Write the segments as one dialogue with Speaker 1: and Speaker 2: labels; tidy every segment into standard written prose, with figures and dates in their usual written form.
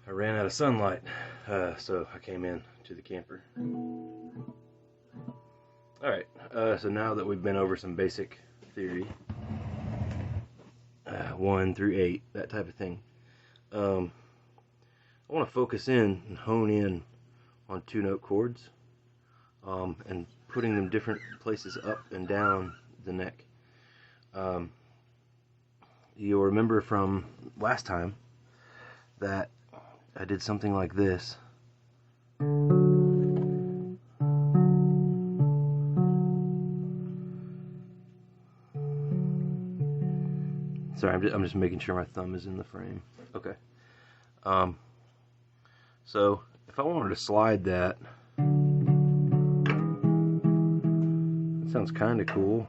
Speaker 1: I ran out of sunlight, so I came in to the camper. Alright, so now that we've been over some basic theory, 1 through 8, that type of thing, I want to focus in and hone in on 2-note chords, and putting them different places up and down the neck. You'll remember from last time that I did something like this. Sorry, I'm just making sure my thumb is in the frame. Okay. So if I wanted to slide that, it sounds kind of cool.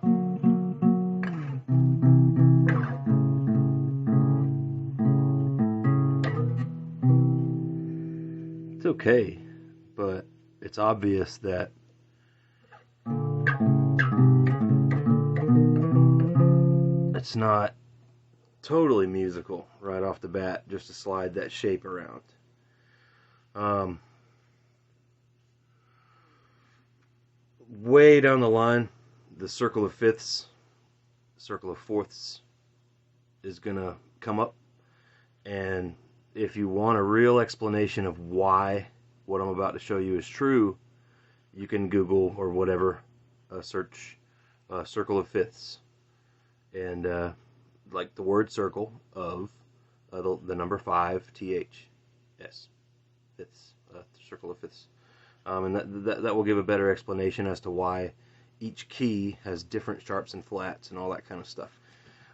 Speaker 1: It's okay, but it's obvious that it's not totally musical right off the bat just to slide that shape around. Way down the line, the circle of fifths, circle of fourths is gonna come up, and if you want a real explanation of why what I'm about to show you is true, you can Google or whatever, search circle of fifths, and like the word circle of the number 5, THS, fifths, circle of fifths, and that will give a better explanation as to why each key has different sharps and flats and all that kind of stuff.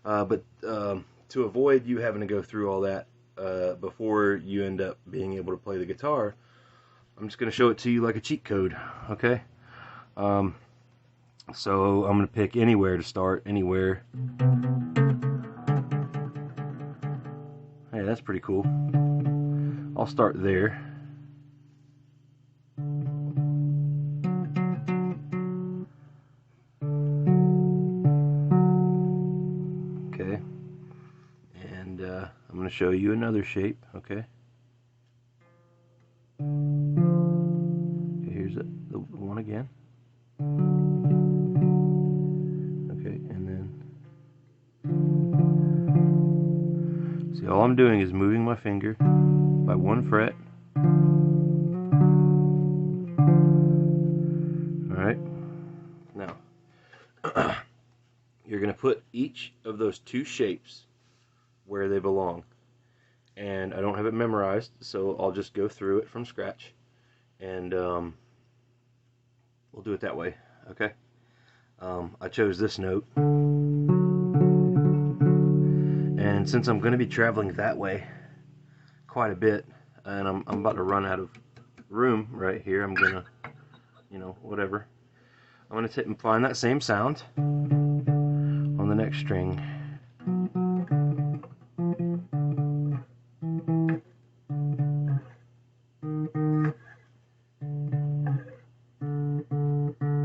Speaker 1: But to avoid you having to go through all that before you end up being able to play the guitar, I'm just going to show it to you like a cheat code, okay? So I'm going to pick anywhere to start, anywhere. Hey, that's pretty cool. I'll start there. Okay. And I'm going to show you another shape, okay? Here's the one again. Okay, and then see, all I'm doing is moving my finger by 1 fret. Alright, now you're going to put each of those 2 shapes where they belong, and I don't have it memorized, so I'll just go through it from scratch, and we'll do it that way, okay? I chose this note, and since I'm going to be traveling that way quite a bit, and I'm about to run out of room right here, I'm gonna, whatever, I'm gonna take and find that same sound on the next string.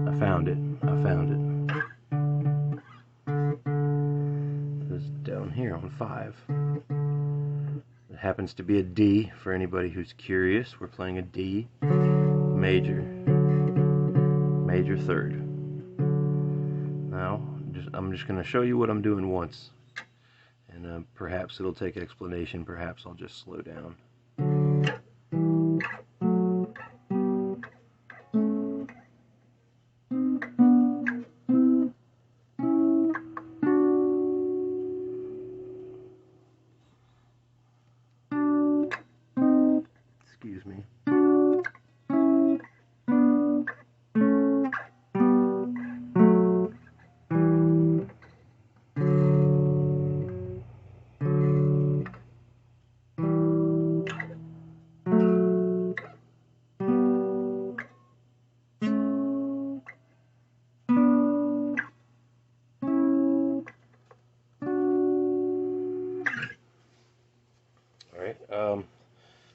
Speaker 1: I found it. It's down here on 5. It happens to be a D for anybody who's curious. We're playing a D major 3rd. Now, I'm just going to show you what I'm doing once, and perhaps it'll take explanation. Perhaps I'll just slow down. Excuse me.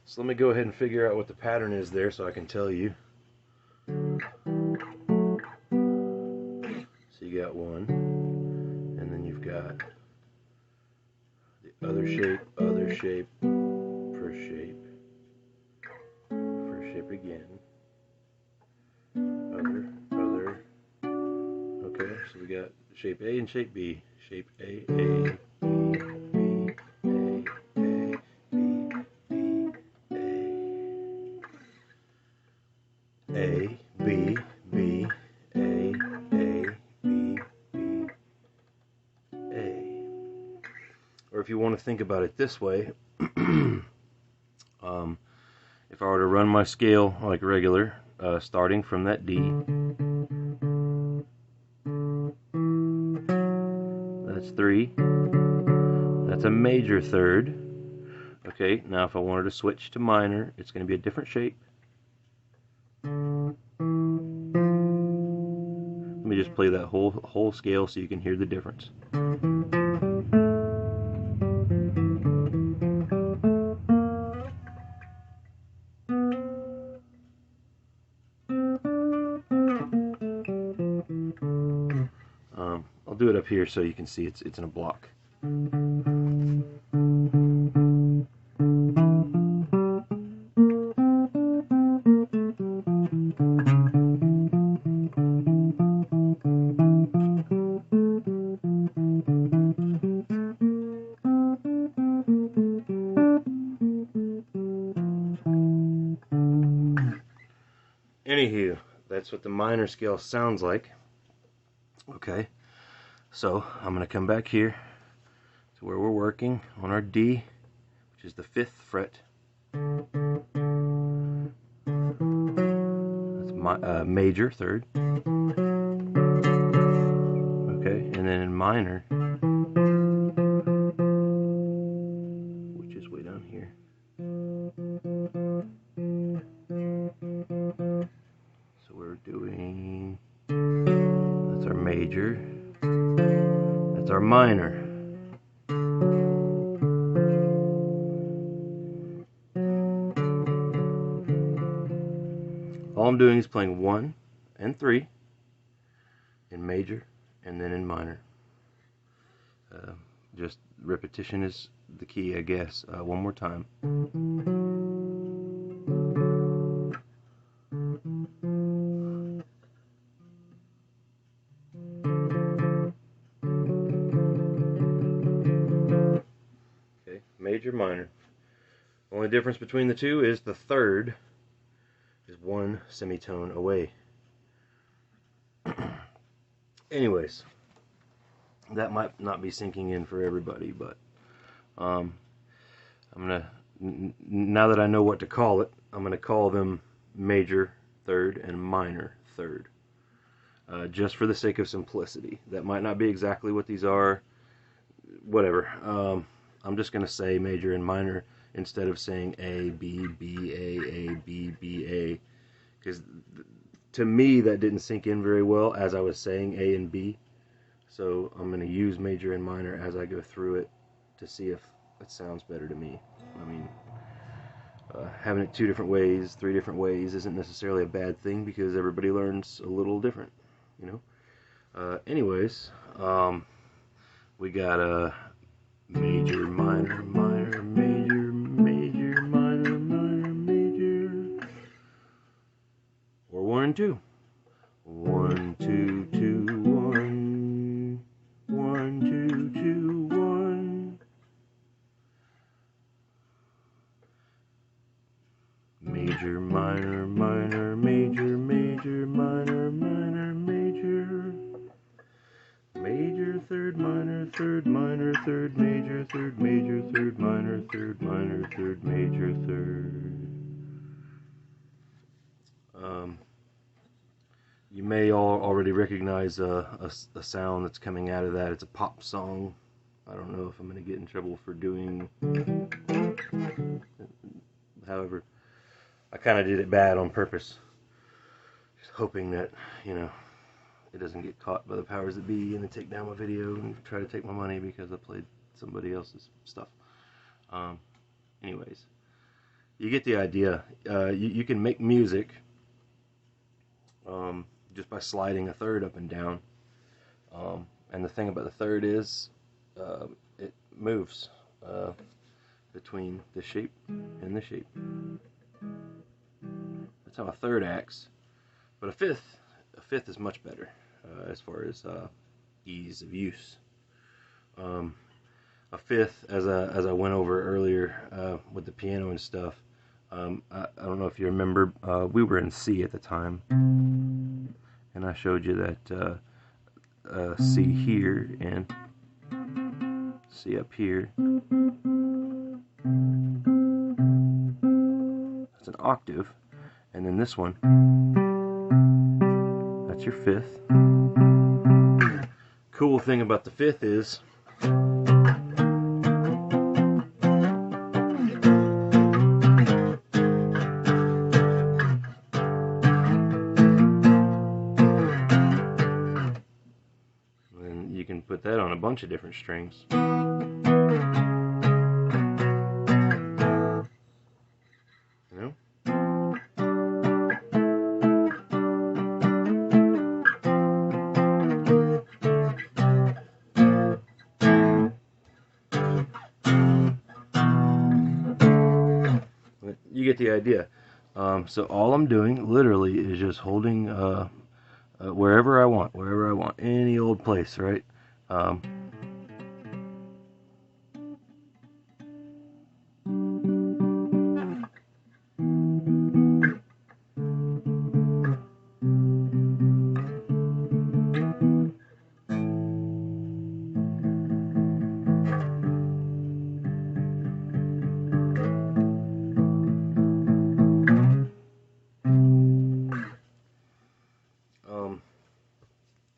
Speaker 1: So let me go ahead and figure out what the pattern is there so I can tell you. So you got 1, and then you've got the other shape, first shape, again. Other. Okay, so we got shape A and shape B. Shape A, B, B, A, B, A, B, B, A, B, B, A. Or if you want to think about it this way, if I were to run my scale like regular, starting from that D, that's 3. That's a major third. Okay, now if I wanted to switch to minor, it's going to be a different shape. Let me just play that whole scale so you can hear the difference. I'll do it up here so you can see it's in a block. Anywho, that's what the minor scale sounds like. Okay, so I'm going to come back here to where we're working on our D, which is the 5th fret. That's my major third. Okay, and then in minor, which is way down here. So we're doing, that's our major, that's our minor. All I'm doing is playing 1 and 3 in major and then in minor. Just repetition is the key, I guess. One more time. Okay, major, minor. Only difference between the two is the third is 1 semitone away. Anyways, that might not be sinking in for everybody, but I'm gonna, now that I know what to call it, I'm gonna call them major third and minor third, just for the sake of simplicity. That might not be exactly what these are, whatever. I'm just gonna say major and minor instead of saying A, B, B, A, B, B, A, because to me that didn't sink in very well as I was saying A and B. So I'm going to use major and minor as I go through it to see if it sounds better to me. I mean, having it 2 different ways, 3 different ways isn't necessarily a bad thing because everybody learns a little different, you know. Anyways, we got a major, minor, minor, major, major, minor, minor, major, or 1 and 2. 1, 2, 2, 1, 1, 2, 2, 1. Major, minor, minor, major, major, minor, minor, major. Major, third, minor, third, minor, third, major, third, major, third, minor, third, minor, third, major, third. You may all already recognize a sound that's coming out of that. It's a pop song. I don't know if I'm going to get in trouble for doing. However, I kind of did it bad on purpose. Just hoping that, you know, it doesn't get caught by the powers that be and they take down my video and try to take my money because I played somebody else's stuff. Anyways, you get the idea. You can make music just by sliding a third up and down. And the thing about the third is it moves between the shape and the shape. That's how a third acts. But a fifth is much better as far as ease of use. A fifth, as I went over earlier with the piano and stuff, I don't know if you remember, we were in C at the time, and I showed you that C here and C up here. That's an octave, and then this one, that's your fifth. Cool thing about the fifth is and you can put that on a bunch of different strings. You know? You get the idea. So all I'm doing literally is just holding wherever I want, any old place, right?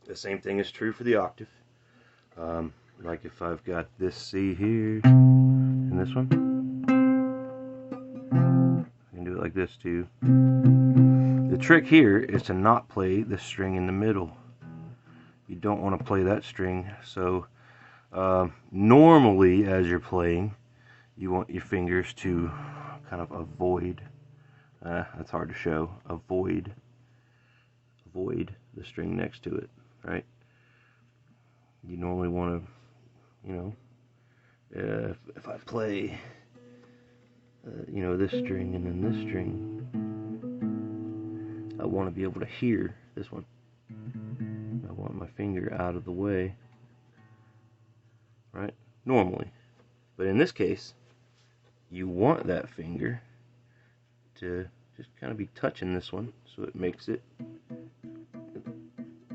Speaker 1: The same thing is true for the octave. Like if I've got this C here and this one, I can do it like this too. The trick here is to not play the string in the middle. You don't want to play that string. So normally as you're playing, you want your fingers to kind of avoid, that's hard to show, avoid the string next to it, right? You normally want to, you know, if I play, you know, this string and then this string, I want to be able to hear this one. I want my finger out of the way, right? Normally. But in this case, you want that finger to just kind of be touching this one, so it makes it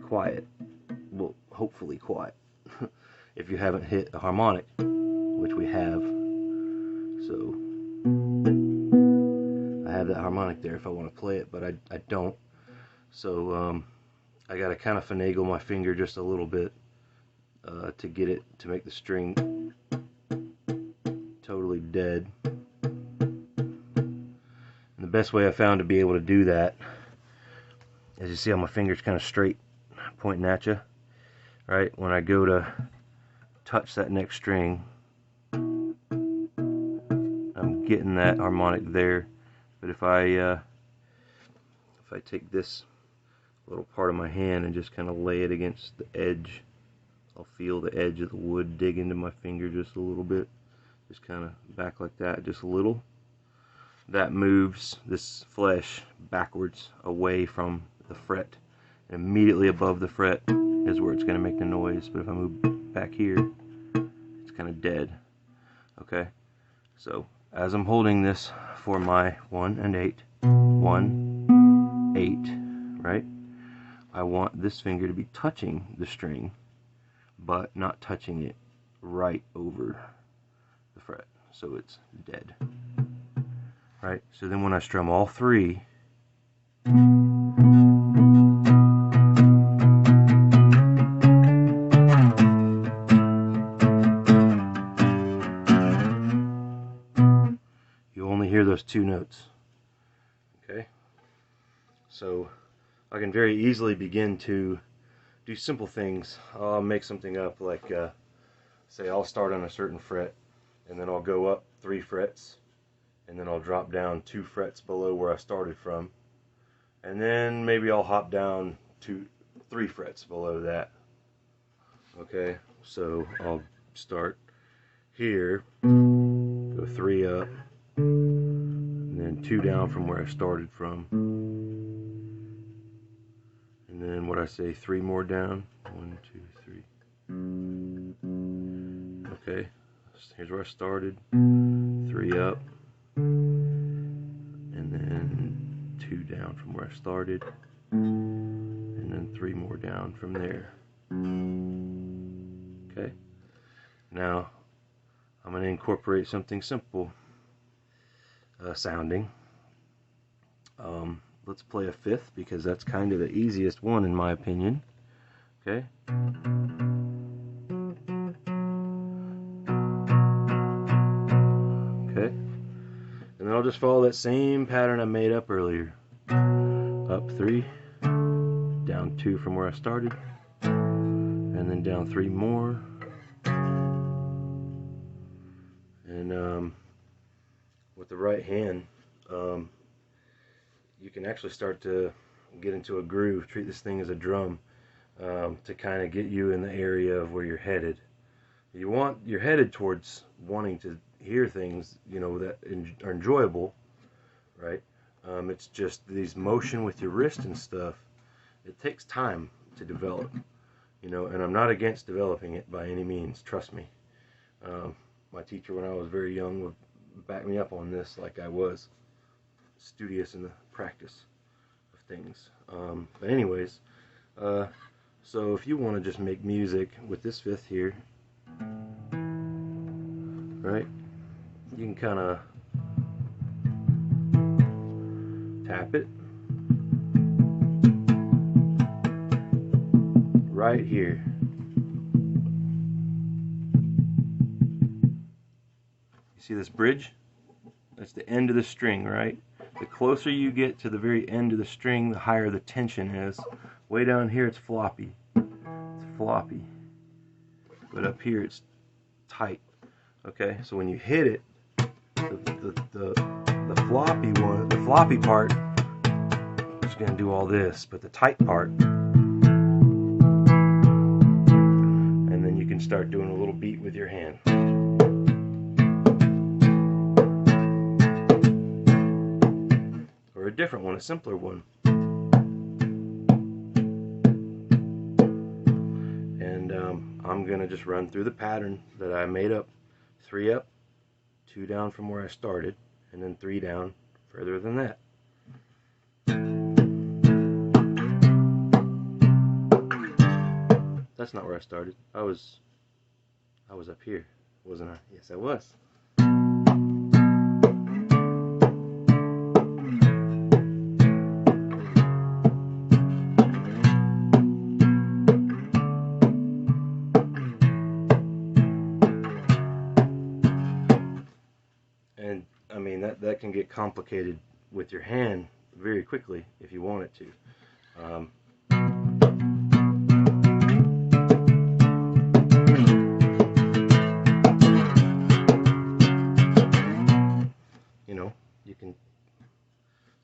Speaker 1: quiet. Well, hopefully quiet. If you haven't hit a harmonic, which we have. So I have that harmonic there if I want to play it, but I don't. So I got to kind of finagle my finger just a little bit to get it to make the string totally dead. And the best way I found to be able to do that is, you see how my finger's kind of straight pointing at you, right? When I go to touch that next string, I'm getting that harmonic there. But if I take this little part of my hand and just kind of lay it against the edge, I'll feel the edge of the wood dig into my finger just a little bit. Just kind of back like that, just a little. That moves this flesh backwards away from the fret. And immediately above the fret is where it's going to make the noise. But if I move back here, it's kind of dead. Okay? So as I'm holding this for my 1 and 8, 1, 8, right? I want this finger to be touching the string, but not touching it right over the fret, so it's dead. Right? So then when I strum all three, you only hear those two notes. Okay? So I can very easily begin to do simple things. I'll make something up, like say I'll start on a certain fret, and then I'll go up 3 frets, and then I'll drop down 2 frets below where I started from, and then maybe I'll hop down 3 frets below that. Okay, so I'll start here, go 3 up, and then 2 down from where I started from. And then what I say, 3 more down. 1, 2, 3. Okay, here's where I started. 3 up. And then 2 down from where I started. And then 3 more down from there. Okay, now I'm going to incorporate something simple sounding. Let's play a fifth because that's kind of the easiest one in my opinion. Okay. Okay. And then I'll just follow that same pattern I made up earlier. Up 3, down 2 from where I started, and then down 3 more. And with the right hand, you can actually start to get into a groove, treat this thing as a drum, to kind of get you in the area of where you're headed. You're headed towards wanting to hear things, you know, that are enjoyable, right? It's just these motion with your wrist and stuff. It takes time to develop, you know, and I'm not against developing it by any means. Trust me. My teacher when I was very young would back me up on this, like I was studious in the practice of things. But anyways, so if you want to just make music with this fifth here, right, you can kind of tap it right here. You see this bridge? That's the end of the string, right? The closer you get to the very end of the string, the higher the tension is. Way down here it's floppy. It's floppy. But up here it's tight. Okay, so when you hit it, the floppy part is going to do all this, but the tight part, and then you can start doing a little beat with your hand. Or a different one, a simpler one. And I'm going to just run through the pattern that I made up. 3 up, 2 down from where I started, and then 3 down further than that. That's not where I started. I was up here, wasn't I? Yes, I was. And I mean that can get complicated with your hand very quickly if you want it to. You know, you can,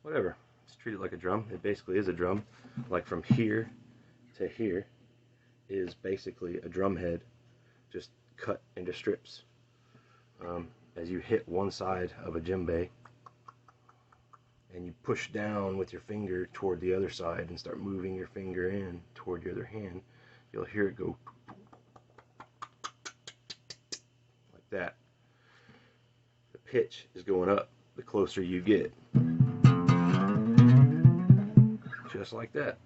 Speaker 1: whatever, just treat it like a drum. It basically is a drum. Like from here to here is basically a drum head, just cut into strips. As you hit one side of a djembe and you push down with your finger toward the other side and start moving your finger in toward your other hand, you'll hear it go like that. The pitch is going up the closer you get, just like that.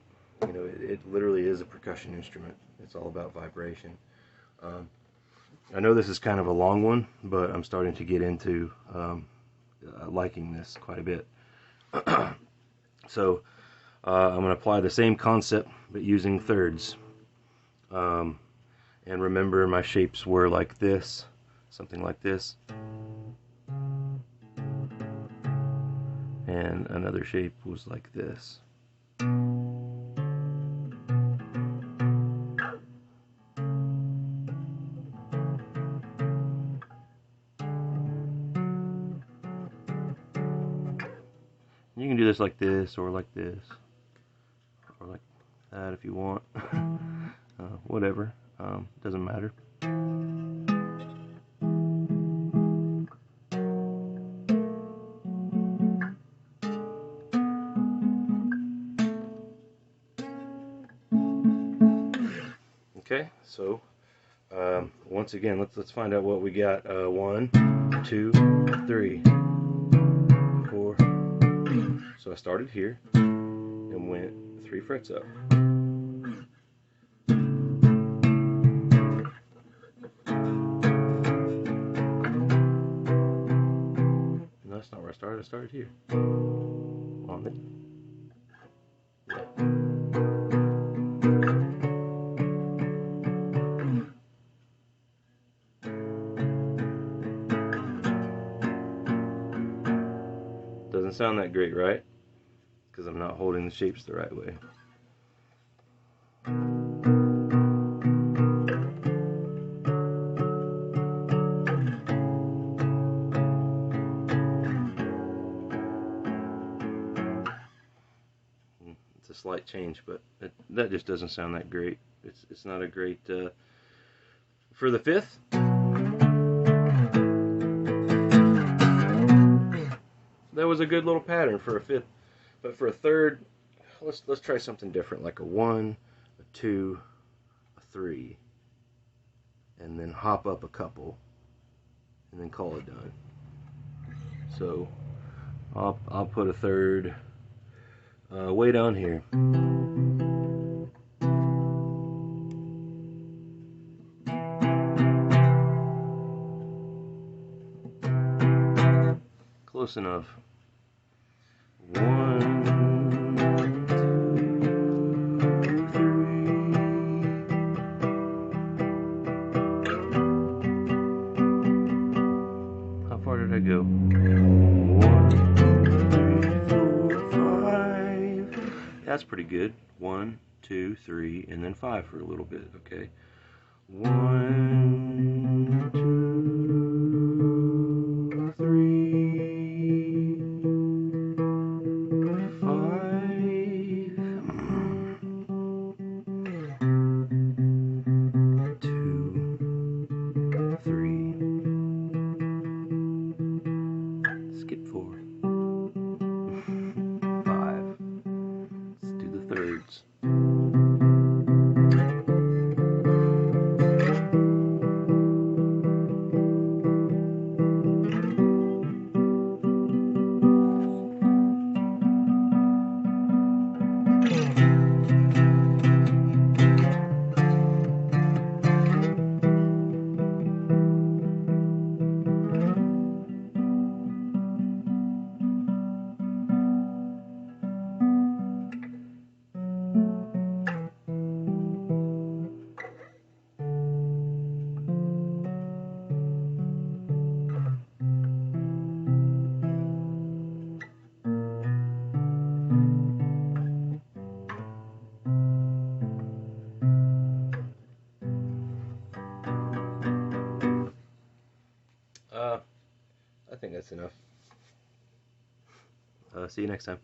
Speaker 1: You know, it literally is a percussion instrument. It's all about vibration. I know this is kind of a long one, but I'm starting to get into liking this quite a bit. So I'm going to apply the same concept, but using thirds. And remember, my shapes were like this, something like this. And another shape was like this. You can do this like this, or like this, or like that if you want. Whatever, doesn't matter. Okay, so once again, let's find out what we got. 1, 2, 3, 4. So I started here and went 3 frets up. No, that's not where I started. I started here. On it. Yeah. Doesn't sound that great, right? Because I'm not holding the shapes the right way. It's a slight change, but that just doesn't sound that great. It's not a great for the 5th. That was a good little pattern for a 5th, but for a 3rd, let's try something different, like a 1, a 2, a 3, and then hop up a couple, and then call it done. So I'll put a 3rd way down here. Close enough. 1, 2, 3. How far did I go? 1, 2, 3, 4, 5. That's pretty good. 1, 2, 3, and then 5 for a little bit. Okay. 1, 2, 3, 5. 2, 3. Skip 4. 5. Let's do the 3rds. I think that's enough. See you next time.